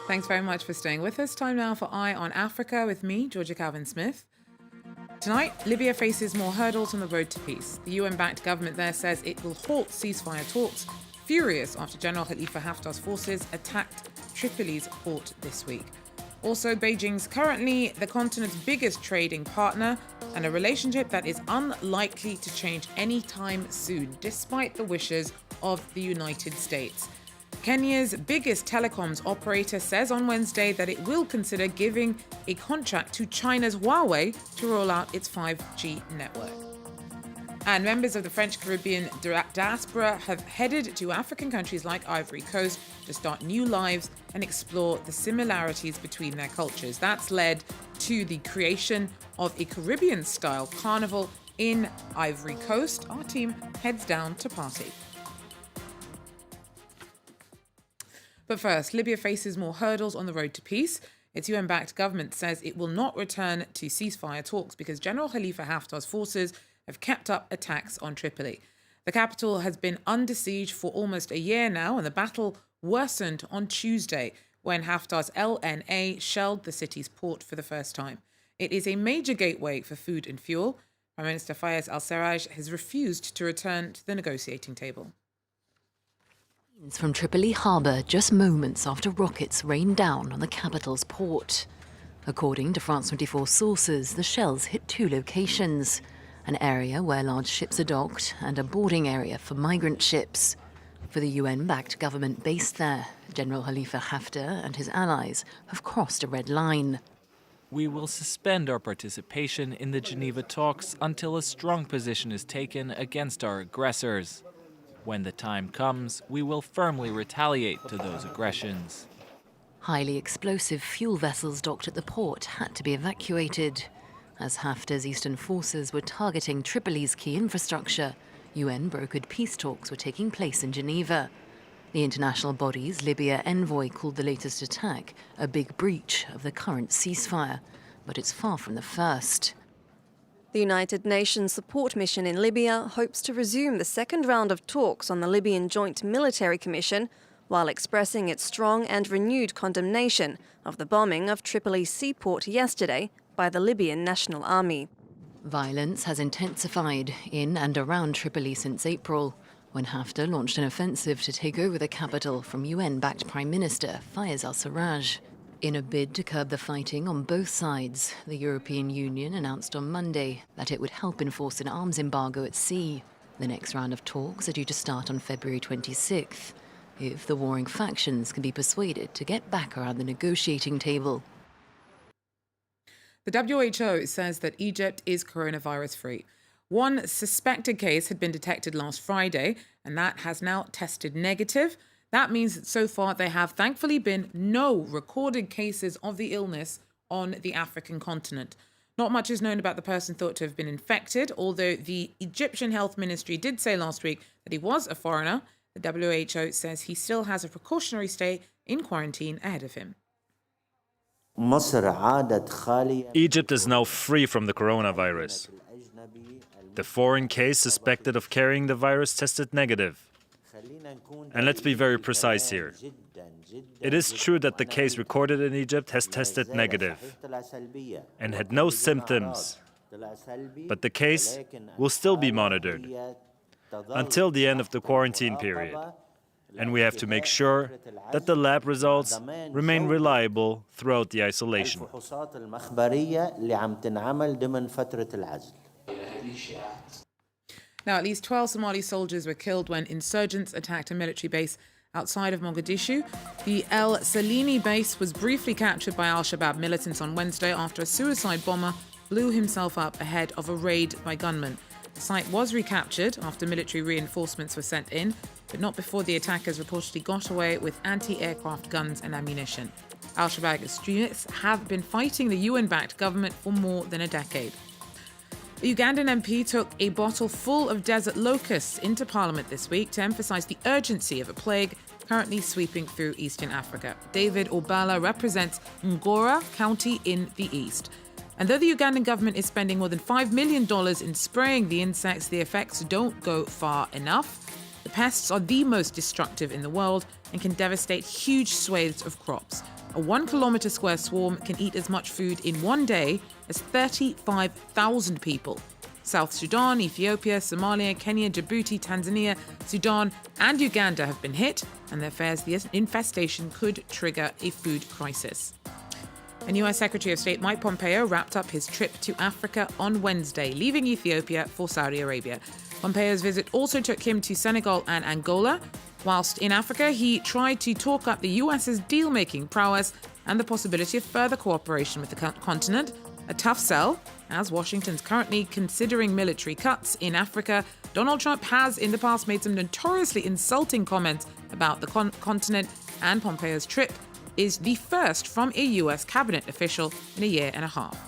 Thanks very much for staying with us. Time now for Eye on Africa with me, Georgia Calvin-Smith. Tonight, Libya faces more hurdles on the road to peace. The UN-backed government there says it will halt ceasefire talks, furious after General Khalifa Haftar's forces attacked Tripoli's port this week. Also, Beijing's currently the continent's biggest trading partner, and a relationship that is unlikely to change anytime soon, despite the wishes of the United States. Kenya's biggest telecoms operator says on Wednesday that it will consider giving a contract to China's Huawei to roll out its 5G network. And members of the French Caribbean diaspora have headed to African countries like Ivory Coast to start new lives and explore the similarities between their cultures. That's led to the creation of a Caribbean-style carnival in Ivory Coast. Our team heads down to party. But first, Libya faces more hurdles on the road to peace. Its UN-backed government says it will not return to ceasefire talks because General Khalifa Haftar's forces have kept up attacks on Tripoli. The capital has been under siege for almost a year now, and the battle worsened on Tuesday when Haftar's LNA shelled the city's port for the first time. It is a major gateway for food and fuel. Prime Minister Fayez al-Sarraj has refused to return to the negotiating table. From Tripoli harbour just moments after rockets rained down on the capital's port. According to France 24 sources, the shells hit two locations, an area where large ships are docked and a boarding area for migrant ships. For the UN-backed government based there, General Khalifa Haftar and his allies have crossed a red line. We will suspend our participation in the Geneva talks until a strong position is taken against our aggressors. When the time comes, we will firmly retaliate to those aggressions. Highly explosive fuel vessels docked at the port had to be evacuated. As Haftar's eastern forces were targeting Tripoli's key infrastructure, UN-brokered peace talks were taking place in Geneva. The international body's Libya envoy called the latest attack a big breach of the current ceasefire, but it's far from the first. The United Nations support mission in Libya hopes to resume the second round of talks on the Libyan Joint Military Commission, while expressing its strong and renewed condemnation of the bombing of Tripoli's seaport yesterday by the Libyan National Army. Violence has intensified in and around Tripoli since April, when Haftar launched an offensive to take over the capital from UN-backed Prime Minister Fayez al-Sarraj. In a bid to curb the fighting on both sides, the European Union announced on Monday that it would help enforce an arms embargo at sea. The next round of talks are due to start on February 26th, if the warring factions can be persuaded to get back around the negotiating table. The WHO says that Egypt is coronavirus-free. One suspected case had been detected last Friday, and that has now tested negative. That means that so far there have thankfully been no recorded cases of the illness on the African continent. Not much is known about the person thought to have been infected, although the Egyptian Health Ministry did say last week that he was a foreigner. The WHO says he still has a precautionary stay in quarantine ahead of him. Egypt is now free from the coronavirus. The foreign case suspected of carrying the virus tested negative. And let's be very precise here. It is true that the case recorded in Egypt has tested negative and had no symptoms, but the case will still be monitored until the end of the quarantine period. And we have to make sure that the lab results remain reliable throughout the isolation. Now, at least 12 Somali soldiers were killed when insurgents attacked a military base outside of Mogadishu. The El Salini base was briefly captured by al-Shabaab militants on Wednesday after a suicide bomber blew himself up ahead of a raid by gunmen. The site was recaptured after military reinforcements were sent in, but not before the attackers reportedly got away with anti-aircraft guns and ammunition. Al-Shabaab extremists have been fighting the UN-backed government for more than a decade. The Ugandan MP took a bottle full of desert locusts into Parliament this week to emphasise the urgency of a plague currently sweeping through Eastern Africa. David Obala represents Ngora County in the east. And though the Ugandan government is spending more than $5 million in spraying the insects, the effects don't go far enough. The pests are the most destructive in the world, and can devastate huge swathes of crops. A 1 kilometre square swarm can eat as much food in one day as 35,000 people. South Sudan, Ethiopia, Somalia, Kenya, Djibouti, Tanzania, Sudan and Uganda have been hit, and their fears the infestation could trigger a food crisis. And US Secretary of State Mike Pompeo wrapped up his trip to Africa on Wednesday, leaving Ethiopia for Saudi Arabia. Pompeo's visit also took him to Senegal and Angola. Whilst in Africa, he tried to talk up the US's deal-making prowess and the possibility of further cooperation with the continent. A tough sell, as Washington's currently considering military cuts in Africa. Donald Trump has in the past made some notoriously insulting comments about the continent, and Pompeo's trip is the first from a US cabinet official in a year and a half.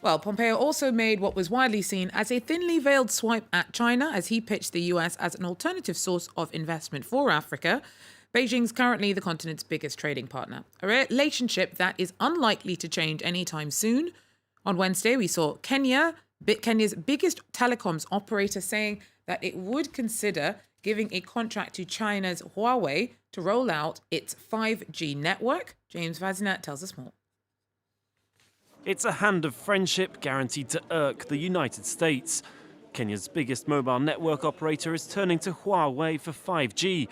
Well, Pompeo also made what was widely seen as a thinly veiled swipe at China as he pitched the US as an alternative source of investment for Africa. Beijing's currently the continent's biggest trading partner, a relationship that is unlikely to change anytime soon. On Wednesday, we saw Kenya's biggest telecoms operator saying that it would consider giving a contract to China's Huawei to roll out its 5G network. James Vazinat tells us more. It's a hand of friendship guaranteed to irk the United States. Kenya's biggest mobile network operator is turning to Huawei for 5G,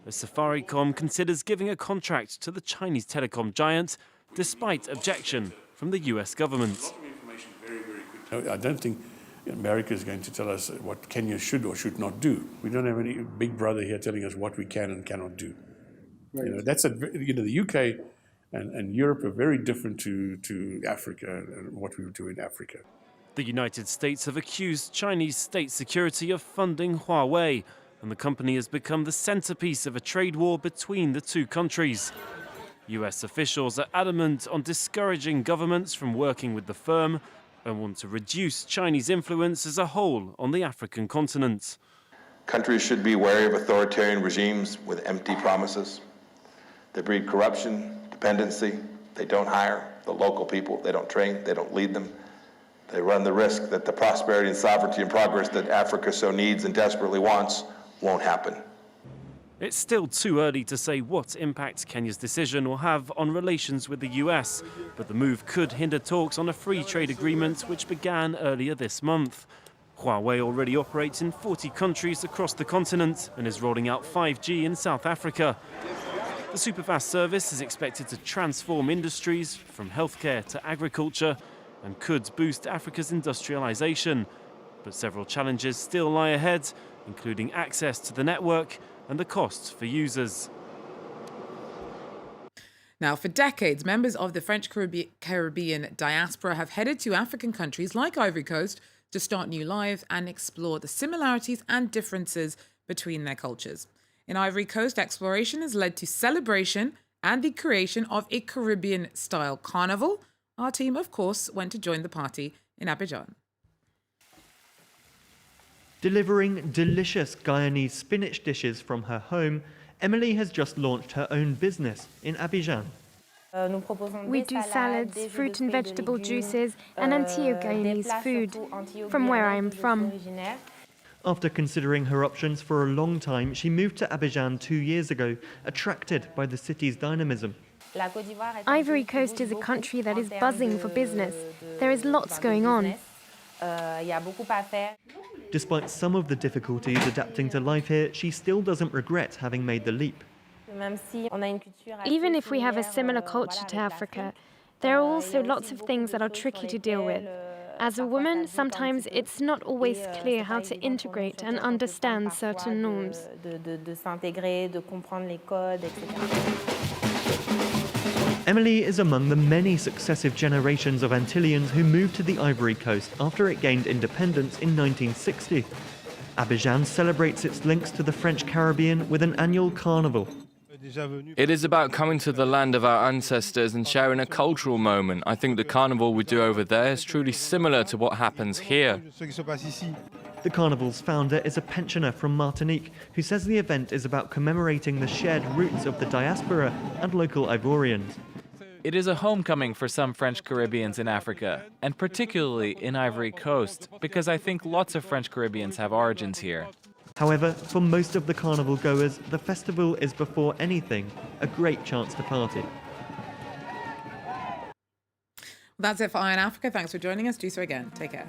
as Safaricom considers giving a contract to the Chinese telecom giant, despite objection from the US government. I don't think America is going to tell us what Kenya should or should not do. We don't have any big brother here telling us what we can and cannot do. Right. The UK and Europe are very different to Africa and what we do in Africa. The United States have accused Chinese state security of funding Huawei, and the company has become the centerpiece of a trade war between the two countries. US officials are adamant on discouraging governments from working with the firm and want to reduce Chinese influence as a whole on the African continent. Countries should be wary of authoritarian regimes with empty promises. They breed corruption, dependency. They don't hire the local people. They don't train. They don't lead them. They run the risk that the prosperity and sovereignty and progress that Africa so needs and desperately wants won't happen. It's still too early to say what impact Kenya's decision will have on relations with the US, but the move could hinder talks on a free trade agreement which began earlier this month. Huawei already operates in 40 countries across the continent and is rolling out 5G in South Africa. The superfast service is expected to transform industries from healthcare to agriculture and could boost Africa's industrialization. But several challenges still lie ahead, including access to the network and the costs for users. Now, for decades, members of the French Caribbean diaspora have headed to African countries like Ivory Coast to start new lives and explore the similarities and differences between their cultures. In Ivory Coast, exploration has led to celebration and the creation of a Caribbean-style carnival. Our team, of course, went to join the party in Abidjan. Delivering delicious Guyanese spinach dishes from her home, Emily has just launched her own business in Abidjan. We do salads, fruit and vegetable juices, and Antio-Guyanese food, from where I am from. After considering her options for a long time, she moved to Abidjan 2 years ago, attracted by the city's dynamism. Ivory Coast is a country that is buzzing for business. There is lots going on. Despite some of the difficulties adapting to life here, she still doesn't regret having made the leap. Even if we have a similar culture to Africa, there are also lots of things that are tricky to deal with. As a woman, sometimes it's not always clear how to integrate and understand certain norms. Emily is among the many successive generations of Antillians who moved to the Ivory Coast after it gained independence in 1960. Abidjan celebrates its links to the French Caribbean with an annual carnival. It is about coming to the land of our ancestors and sharing a cultural moment. I think the carnival we do over there is truly similar to what happens here. The carnival's founder is a pensioner from Martinique who says the event is about commemorating the shared roots of the diaspora and local Ivorians. It is a homecoming for some French Caribbeans in Africa, and particularly in Ivory Coast, because I think lots of French Caribbeans have origins here. However, for most of the carnival goers, the festival is before anything a great chance to party. That's it for Eye on Africa. Thanks for joining us. Do so again. Take care.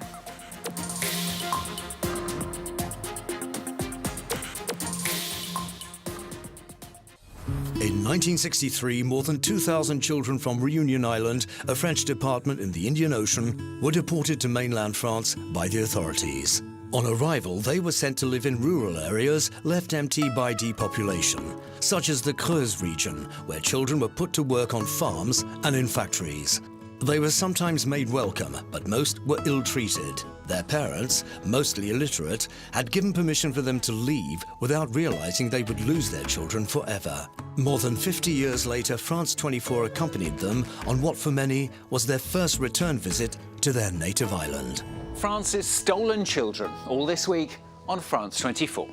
In 1963, more than 2,000 children from Reunion Island, a French department in the Indian Ocean, were deported to mainland France by the authorities. On arrival, they were sent to live in rural areas left empty by depopulation, such as the Creuse region, where children were put to work on farms and in factories. They were sometimes made welcome, but most were ill-treated. Their parents, mostly illiterate, had given permission for them to leave without realizing they would lose their children forever. More than 50 years later, France 24 accompanied them on what for many was their first return visit to their native island. France's stolen children, all this week on France 24.